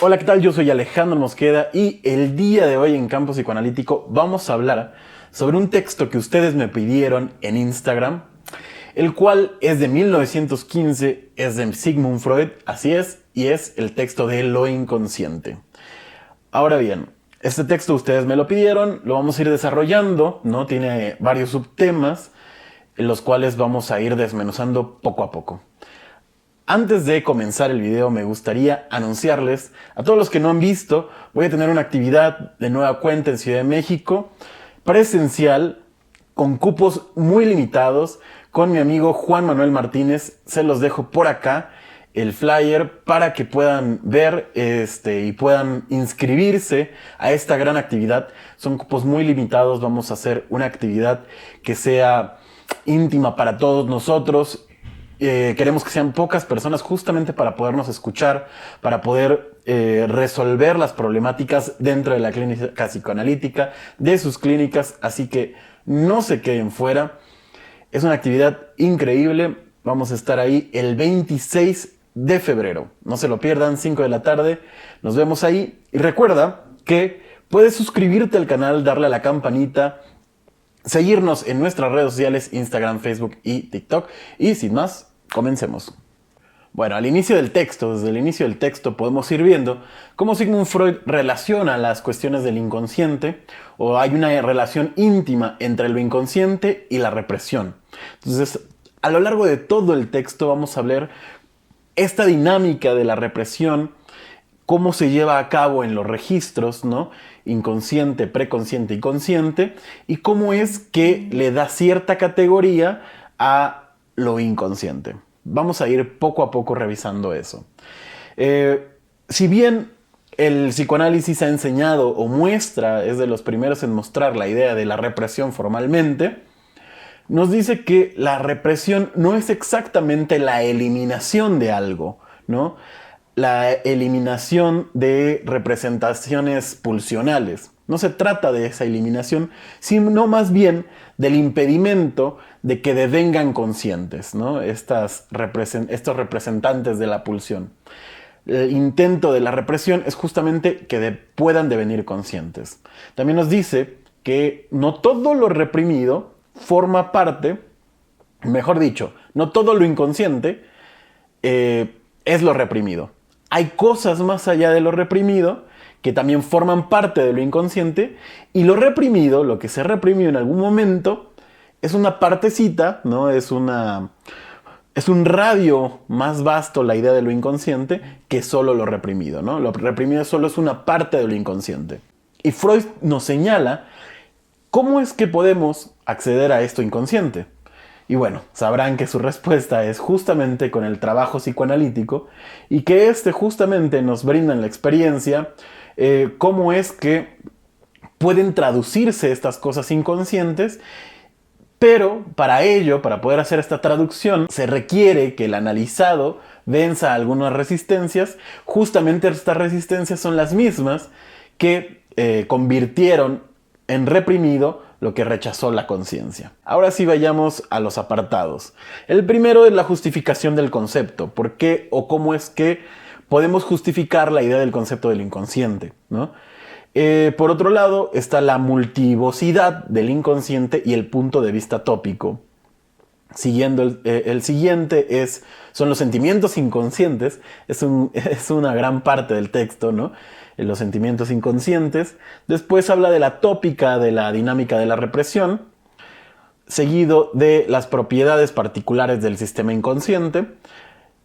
Hola, ¿qué tal? Yo soy Alejandro Mosqueda y el día de hoy en Campo Psicoanalítico vamos a hablar sobre un texto que ustedes me pidieron en Instagram, el cual es de 1915, es de Sigmund Freud, así es, y es el texto de Lo Inconsciente. Ahora bien, este texto ustedes me lo pidieron, lo vamos a ir desarrollando, ¿no? Tiene varios subtemas, en los cuales vamos a ir desmenuzando poco a poco. Antes de comenzar el video me gustaría anunciarles a todos los que no han visto, voy a tener una actividad de nueva cuenta en Ciudad de México, presencial, con cupos muy limitados, con mi amigo Juan Manuel Martínez. Se los dejo por acá, el flyer, para que puedan ver y puedan inscribirse a esta gran actividad. Son cupos muy limitados, vamos a hacer una actividad que sea íntima para todos nosotros. Queremos que sean pocas personas justamente para podernos escuchar, para poder resolver las problemáticas dentro de la clínica psicoanalítica, de sus clínicas, así que no se queden fuera. Es una actividad increíble, vamos a estar ahí el 26 de febrero, no se lo pierdan, 5 de la tarde, nos vemos ahí. Y recuerda que puedes suscribirte al canal, darle a la campanita, seguirnos en nuestras redes sociales, Instagram, Facebook y TikTok. Y sin más, comencemos. Bueno, al inicio del texto, desde el inicio del texto podemos ir viendo cómo Sigmund Freud relaciona las cuestiones del inconsciente, o hay una relación íntima entre lo inconsciente y la represión. Entonces, a lo largo de todo el texto vamos a ver esta dinámica de la represión, cómo se lleva a cabo en los registros, ¿no? Inconsciente, preconsciente y consciente, y cómo es que le da cierta categoría a lo inconsciente. Vamos a ir poco a poco revisando eso. Si bien el psicoanálisis ha enseñado o muestra, es de los primeros en mostrar la idea de la represión formalmente, nos dice que la represión no es exactamente la eliminación de algo, ¿no? La eliminación de representaciones pulsionales. No se trata de esa eliminación, sino más bien del impedimento de que devengan conscientes, ¿no? Estos representantes de la pulsión. El intento de la represión es justamente que puedan devenir conscientes. También nos dice que no todo lo reprimido forma parte, mejor dicho, no todo lo inconsciente es lo reprimido. Hay cosas más allá de lo reprimido que también forman parte de lo inconsciente, y lo reprimido, lo que se reprimió en algún momento, es una partecita, ¿no? Es un radio más vasto la idea de lo inconsciente que solo lo reprimido, ¿no? Lo reprimido solo es una parte de lo inconsciente. Y Freud nos señala cómo es que podemos acceder a esto inconsciente. Y bueno, sabrán que su respuesta es justamente con el trabajo psicoanalítico, y que justamente nos brinda en la experiencia cómo es que pueden traducirse estas cosas inconscientes, pero para ello, para poder hacer esta traducción, se requiere que el analizado venza algunas resistencias. Justamente estas resistencias son las mismas que convirtieron en reprimido lo que rechazó la conciencia. Ahora sí, vayamos a los apartados. El primero es la justificación del concepto. ¿Por qué o cómo es que podemos justificar la idea del concepto del inconsciente, ¿no? Por otro lado está la multivocidad del inconsciente y el punto de vista tópico. Siguiendo el siguiente son los sentimientos inconscientes. Es una gran parte del texto, ¿no? Los sentimientos inconscientes. Después habla de la tópica de la dinámica de la represión, seguido de las propiedades particulares del sistema inconsciente,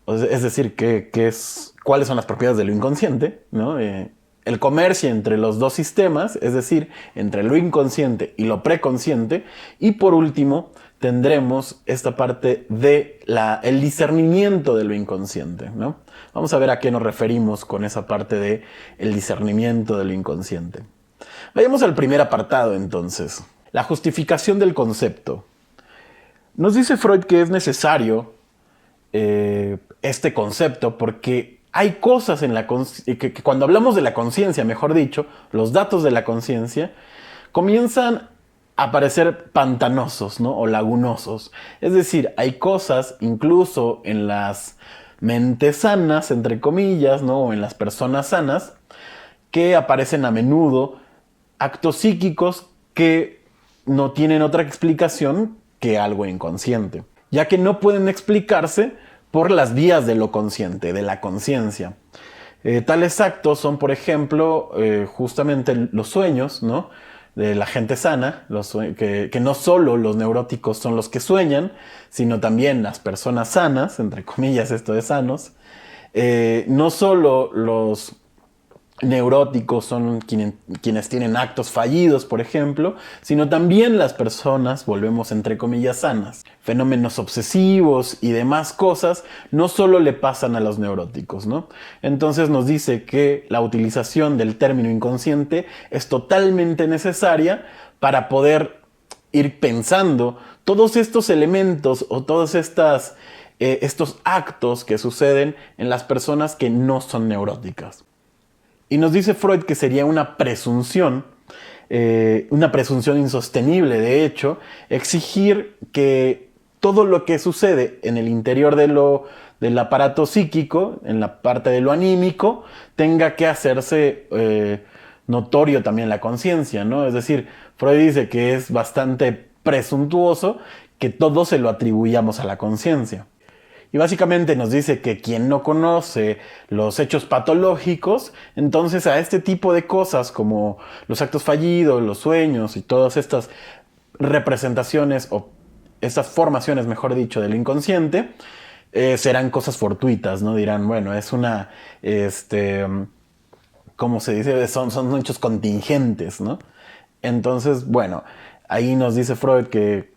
es decir, cuáles son las propiedades de lo inconsciente, ¿no? El comercio entre los dos sistemas, es decir, entre lo inconsciente y lo preconsciente. Y por último, tendremos esta parte de el discernimiento de lo inconsciente, ¿no? Vamos a ver a qué nos referimos con esa parte de el discernimiento de lo inconsciente. Vayamos al primer apartado entonces. La justificación del concepto. Nos dice Freud que es necesario este concepto porque hay cosas que cuando hablamos de la conciencia, mejor dicho, los datos de la conciencia comienzan a parecer pantanosos, ¿no? O lagunosos. Es decir, hay cosas incluso en las mentes sanas, entre comillas, ¿no? O en las personas sanas, que aparecen a menudo actos psíquicos que no tienen otra explicación que algo inconsciente, ya que no pueden explicarse por las vías de lo consciente, de la conciencia. Tales actos son, por ejemplo, justamente los sueños, ¿no? De la gente sana, que no solo los neuróticos son los que sueñan, sino también las personas sanas, entre comillas esto de sanos. No solo los neuróticos son quienes tienen actos fallidos, por ejemplo, sino también las personas, volvemos entre comillas, sanas. Fenómenos obsesivos y demás cosas no solo le pasan a los neuróticos, ¿no? Entonces nos dice que la utilización del término inconsciente es totalmente necesaria para poder ir pensando todos estos elementos o todos estos actos que suceden en las personas que no son neuróticas. Y nos dice Freud que sería una presunción insostenible, de hecho, exigir que todo lo que sucede en el interior del aparato psíquico, en la parte de lo anímico, tenga que hacerse notorio también la conciencia, ¿no? Es decir, Freud dice que es bastante presuntuoso que todo se lo atribuyamos a la conciencia. Y básicamente nos dice que quien no conoce los hechos patológicos, entonces a este tipo de cosas como los actos fallidos, los sueños y todas estas representaciones o estas formaciones, mejor dicho, del inconsciente, serán cosas fortuitas, ¿no? Dirán, bueno, es una, ¿cómo se dice? Son hechos contingentes, ¿no? Entonces, bueno, ahí nos dice Freud que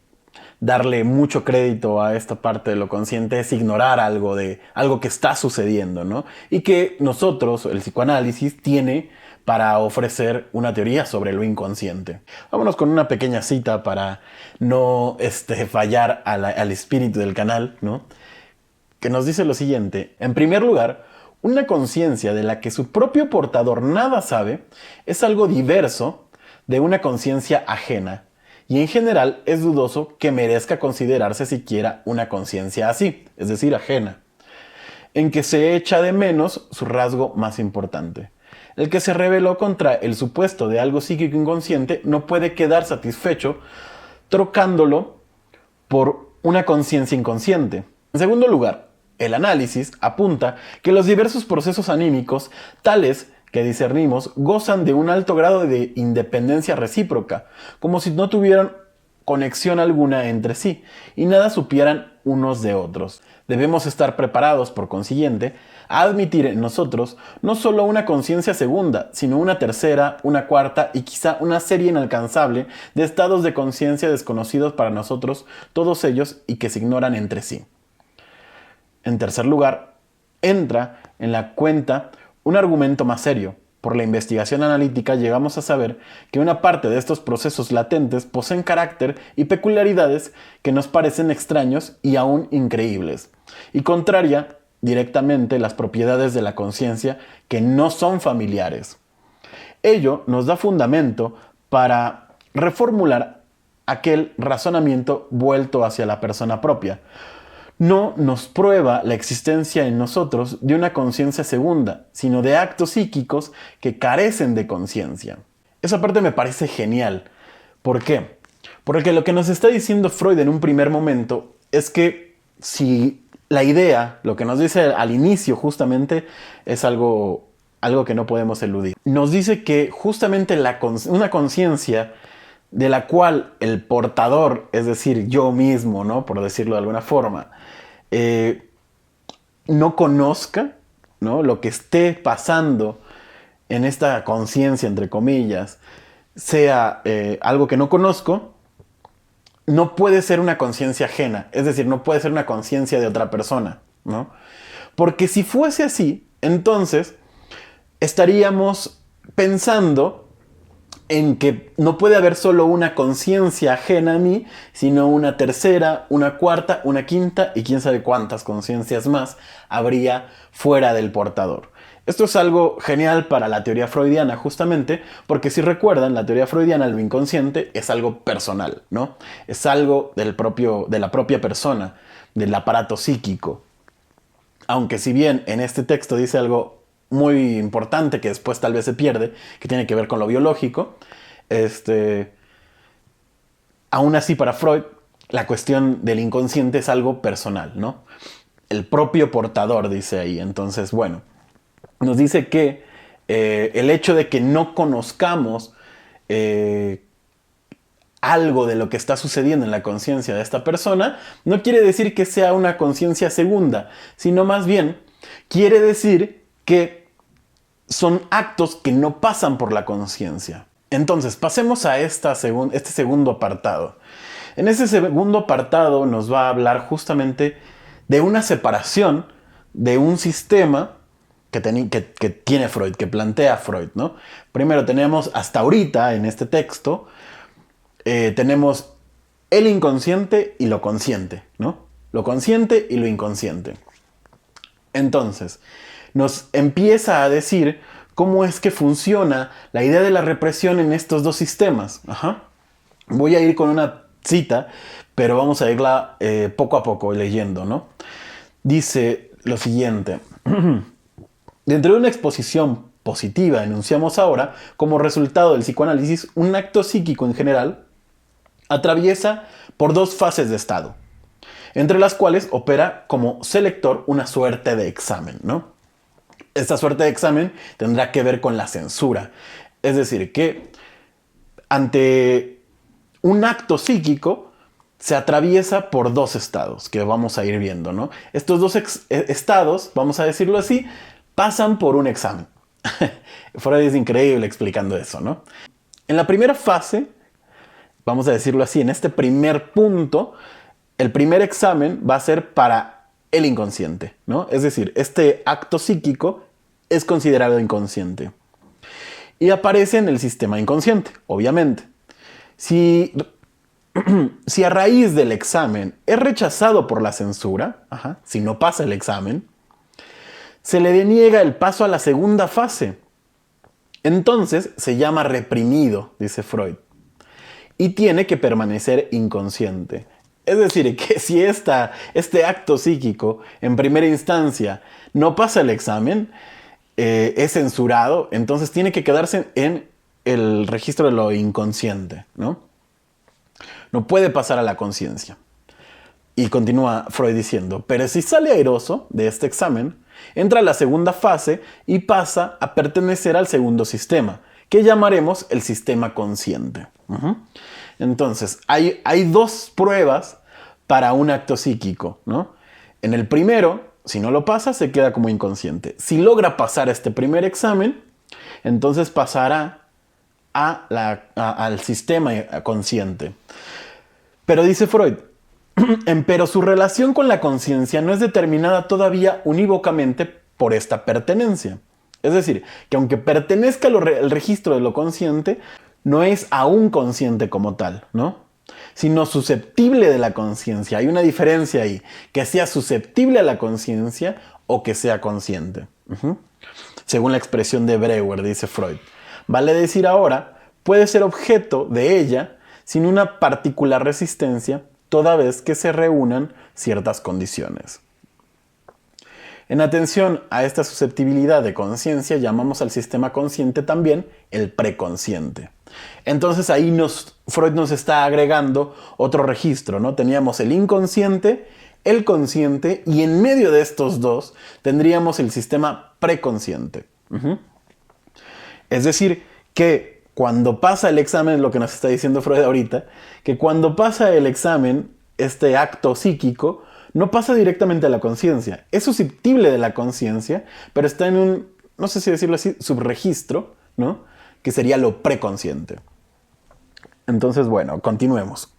darle mucho crédito a esta parte de lo consciente es ignorar algo que está sucediendo, ¿no? Y que nosotros, el psicoanálisis, tiene para ofrecer una teoría sobre lo inconsciente. Vámonos con una pequeña cita para no fallar al espíritu del canal, ¿no? Que nos dice lo siguiente: en primer lugar, una conciencia de la que su propio portador nada sabe es algo diverso de una conciencia ajena. Y en general es dudoso que merezca considerarse siquiera una conciencia así, es decir, ajena, en que se echa de menos su rasgo más importante. El que se rebeló contra el supuesto de algo psíquico inconsciente no puede quedar satisfecho trocándolo por una conciencia inconsciente. En segundo lugar, el análisis apunta que los diversos procesos anímicos, tales que discernimos, gozan de un alto grado de independencia recíproca, como si no tuvieran conexión alguna entre sí y nada supieran unos de otros. Debemos estar preparados, por consiguiente, a admitir en nosotros no solo una conciencia segunda, sino una tercera, una cuarta y quizá una serie inalcanzable de estados de conciencia desconocidos para nosotros, todos ellos, y que se ignoran entre sí. En tercer lugar, entra en la cuenta un argumento más serio. Por la investigación analítica llegamos a saber que una parte de estos procesos latentes poseen carácter y peculiaridades que nos parecen extraños y aún increíbles, y contraria directamente las propiedades de la conciencia que no son familiares. Ello nos da fundamento para reformular aquel razonamiento vuelto hacia la persona propia. No nos prueba la existencia en nosotros de una conciencia segunda, sino de actos psíquicos que carecen de conciencia. Esa parte me parece genial. ¿Por qué? Porque lo que nos está diciendo Freud en un primer momento es que si la idea, lo que nos dice al inicio justamente, es algo que no podemos eludir. Nos dice que justamente una conciencia de la cual el portador, es decir, yo mismo, ¿no? Por decirlo de alguna forma, no conozca, ¿no? Lo que esté pasando en esta conciencia, entre comillas, sea algo que no conozco, no puede ser una conciencia ajena, es decir, no puede ser una conciencia de otra persona, ¿no? Porque si fuese así, entonces estaríamos pensando en que no puede haber solo una conciencia ajena a mí, sino una tercera, una cuarta, una quinta y quién sabe cuántas conciencias más habría fuera del portador. Esto es algo genial para la teoría freudiana, justamente, porque si recuerdan, la teoría freudiana, lo inconsciente es algo personal, ¿no? Es algo de la propia persona, del aparato psíquico. Aunque si bien en este texto dice algo muy importante que después tal vez se pierde, que tiene que ver con lo biológico, aún así para Freud la cuestión del inconsciente es algo personal, ¿no? El propio portador dice ahí. Entonces, bueno, nos dice que el hecho de que no conozcamos algo de lo que está sucediendo en la conciencia de esta persona no quiere decir que sea una conciencia segunda, sino más bien quiere decir que son actos que no pasan por la conciencia. Entonces, pasemos a este segundo apartado. En ese segundo apartado nos va a hablar justamente de una separación de un sistema que tiene Freud, que plantea Freud, ¿no? Primero tenemos hasta ahorita en este texto, tenemos el inconsciente y lo consciente, ¿no? Lo consciente y lo inconsciente. Entonces, nos empieza a decir cómo es que funciona la idea de la represión en estos dos sistemas. Voy a ir con una cita, pero vamos a irla poco a poco leyendo, ¿no? Dice lo siguiente. Dentro de una exposición positiva, enunciamos ahora, como resultado del psicoanálisis, un acto psíquico en general atraviesa por dos fases de estado, entre las cuales opera como selector una suerte de examen, ¿no? Esta suerte de examen tendrá que ver con la censura. Es decir, que ante un acto psíquico se atraviesa por dos estados que vamos a ir viendo, ¿no? Estos dos estados, vamos a decirlo así, pasan por un examen. Freud es increíble explicando eso, ¿no? En la primera fase, vamos a decirlo así, en este primer punto, el primer examen va a ser para el inconsciente, ¿no? Es decir, este acto psíquico es considerado inconsciente. Y aparece en el sistema inconsciente, obviamente. Si a raíz del examen es rechazado por la censura, si no pasa el examen, se le deniega el paso a la segunda fase. Entonces se llama reprimido, dice Freud, y tiene que permanecer inconsciente. Es decir, que si este acto psíquico en primera instancia no pasa el examen, es censurado, entonces tiene que quedarse en el registro de lo inconsciente, ¿no? No puede pasar a la conciencia. Y continúa Freud diciendo, pero si sale airoso de este examen, entra a la segunda fase y pasa a pertenecer al segundo sistema, que llamaremos el sistema consciente. Entonces, hay dos pruebas para un acto psíquico, ¿no? En el primero, si no lo pasa, se queda como inconsciente. Si logra pasar este primer examen, entonces pasará al sistema consciente. Pero dice Freud, pero su relación con la conciencia no es determinada todavía unívocamente por esta pertenencia. Es decir, que aunque pertenezca al registro de lo consciente, no es aún consciente como tal, ¿no? Sino susceptible de la conciencia. Hay una diferencia ahí, que sea susceptible a la conciencia o que sea consciente. Según la expresión de Breuer, dice Freud. Vale decir ahora, puede ser objeto de ella sin una particular resistencia, toda vez que se reúnan ciertas condiciones. En atención a esta susceptibilidad de conciencia, llamamos al sistema consciente también el preconsciente. Entonces ahí Freud nos está agregando otro registro, ¿no? Teníamos el inconsciente, el consciente, y en medio de estos dos tendríamos el sistema preconsciente. Es decir, que cuando pasa el examen, lo que nos está diciendo Freud ahorita, que cuando pasa el examen, este acto psíquico, no pasa directamente a la conciencia. Es susceptible de la conciencia, pero está en un, no sé si decirlo así, subregistro, ¿no? Que sería lo preconsciente. Entonces, bueno, continuemos.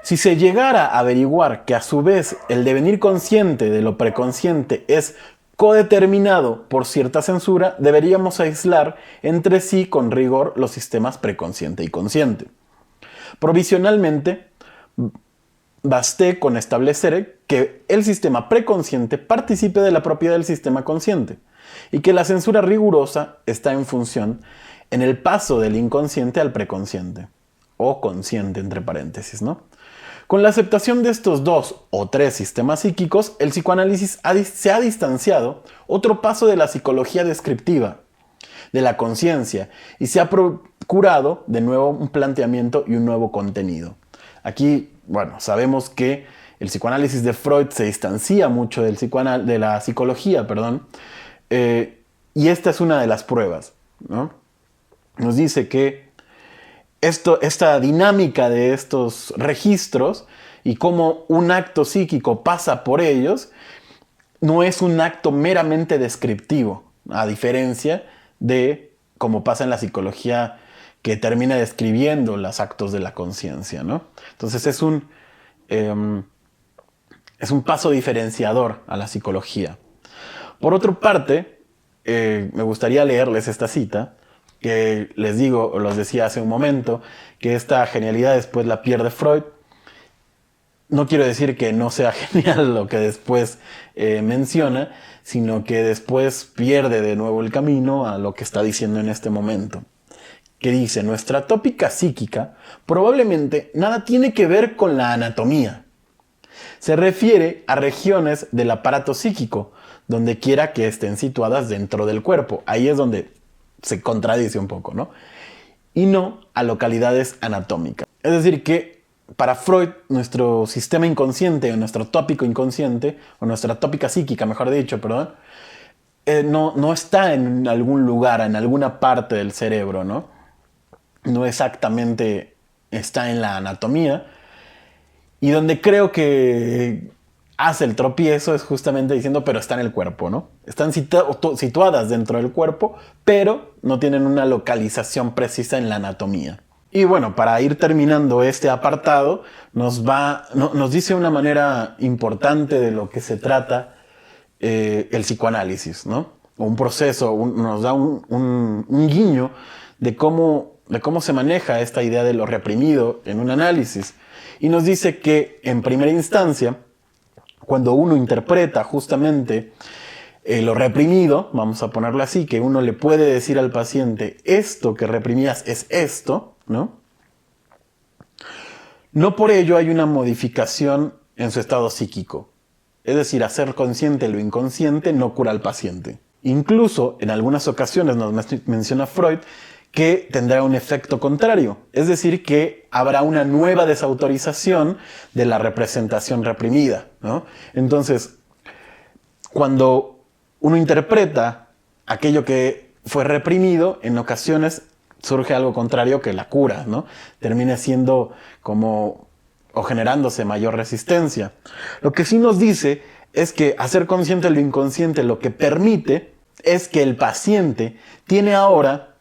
Si se llegara a averiguar que a su vez el devenir consciente de lo preconsciente es codeterminado por cierta censura, deberíamos aislar entre sí con rigor los sistemas preconsciente y consciente. Provisionalmente, basté con establecer que el sistema preconsciente participe de la propiedad del sistema consciente y que la censura rigurosa está en función en el paso del inconsciente al preconsciente, o consciente entre paréntesis, ¿no? Con la aceptación de estos 2 o 3 sistemas psíquicos, el psicoanálisis se ha distanciado otro paso de la psicología descriptiva, de la conciencia, y se ha procurado de nuevo un planteamiento y un nuevo contenido. Aquí, bueno, sabemos que el psicoanálisis de Freud se distancia mucho de la psicología, y esta es una de las pruebas, ¿no? Nos dice que esta dinámica de estos registros y cómo un acto psíquico pasa por ellos, no es un acto meramente descriptivo, a diferencia de como pasa en la psicología, que termina describiendo los actos de la conciencia, ¿no? Entonces es un paso diferenciador a la psicología. Por otra parte, me gustaría leerles esta cita, que les digo, o los decía hace un momento, que esta genialidad después la pierde Freud. No quiero decir que no sea genial lo que después menciona, sino que después pierde de nuevo el camino a lo que está diciendo en este momento. Que dice, nuestra tópica psíquica probablemente nada tiene que ver con la anatomía. Se refiere a regiones del aparato psíquico, donde quiera que estén situadas dentro del cuerpo. Ahí es donde se contradice un poco, ¿no? Y no a localidades anatómicas. Es decir, que para Freud, nuestro sistema inconsciente, o nuestro tópico inconsciente, o nuestra tópica psíquica, mejor dicho, perdón, no está en algún lugar, en alguna parte del cerebro, ¿no? No exactamente está en la anatomía. Y donde creo que hace el tropiezo es justamente diciendo, pero está en el cuerpo, ¿no? Están situadas dentro del cuerpo, pero no tienen una localización precisa en la anatomía. Y bueno, para ir terminando este apartado, nos dice una manera importante de lo que se trata el psicoanálisis, ¿no? Un proceso, nos da un guiño de cómo se maneja esta idea de lo reprimido en un análisis. Y nos dice que, en primera instancia, cuando uno interpreta justamente lo reprimido, vamos a ponerlo así, que uno le puede decir al paciente, esto que reprimías es esto, ¿no? No por ello hay una modificación en su estado psíquico. Es decir, hacer consciente lo inconsciente no cura al paciente. Incluso, en algunas ocasiones nos menciona Freud, que tendrá un efecto contrario. Es decir, que habrá una nueva desautorización de la representación reprimida, ¿no? Entonces, cuando uno interpreta aquello que fue reprimido, en ocasiones surge algo contrario que la cura, ¿no? Termina siendo o generándose mayor resistencia. Lo que sí nos dice es que hacer consciente lo inconsciente lo que permite es que el paciente tiene ahora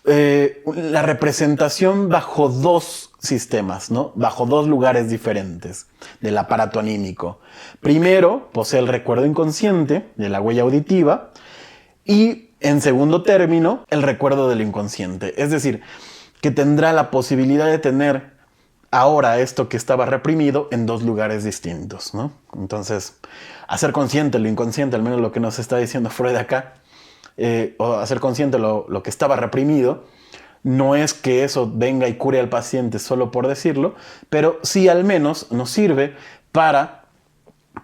la representación bajo 2 sistemas, ¿no? Bajo 2 lugares diferentes del aparato anímico. Primero, posee el recuerdo inconsciente de la huella auditiva y, en segundo término, el recuerdo del inconsciente. Es decir, que tendrá la posibilidad de tener ahora esto que estaba reprimido en 2 lugares distintos, ¿no? Entonces, hacer consciente lo inconsciente, al menos lo que nos está diciendo Freud acá, o hacer consciente lo que estaba reprimido, no es que eso venga y cure al paciente solo por decirlo, pero sí al menos nos sirve para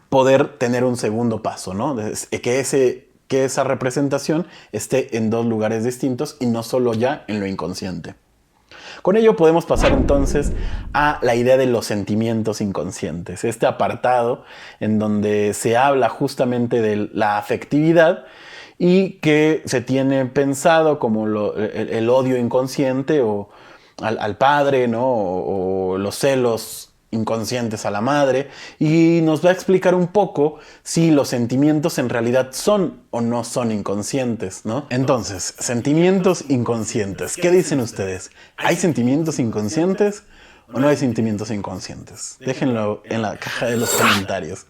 poder tener un segundo paso, ¿no? Que esa representación esté en 2 lugares distintos y no solo ya en lo inconsciente. Con ello podemos pasar entonces a la idea de los sentimientos inconscientes, este apartado en donde se habla justamente de la afectividad y que se tiene pensado como el odio inconsciente o al padre, ¿no? O los celos inconscientes a la madre, y nos va a explicar un poco si los sentimientos en realidad son o no son inconscientes, ¿no? Entonces, sentimientos inconscientes. ¿Qué dicen ustedes? ¿Hay sentimientos inconscientes o no hay sentimientos inconscientes? Déjenlo en la caja de los comentarios.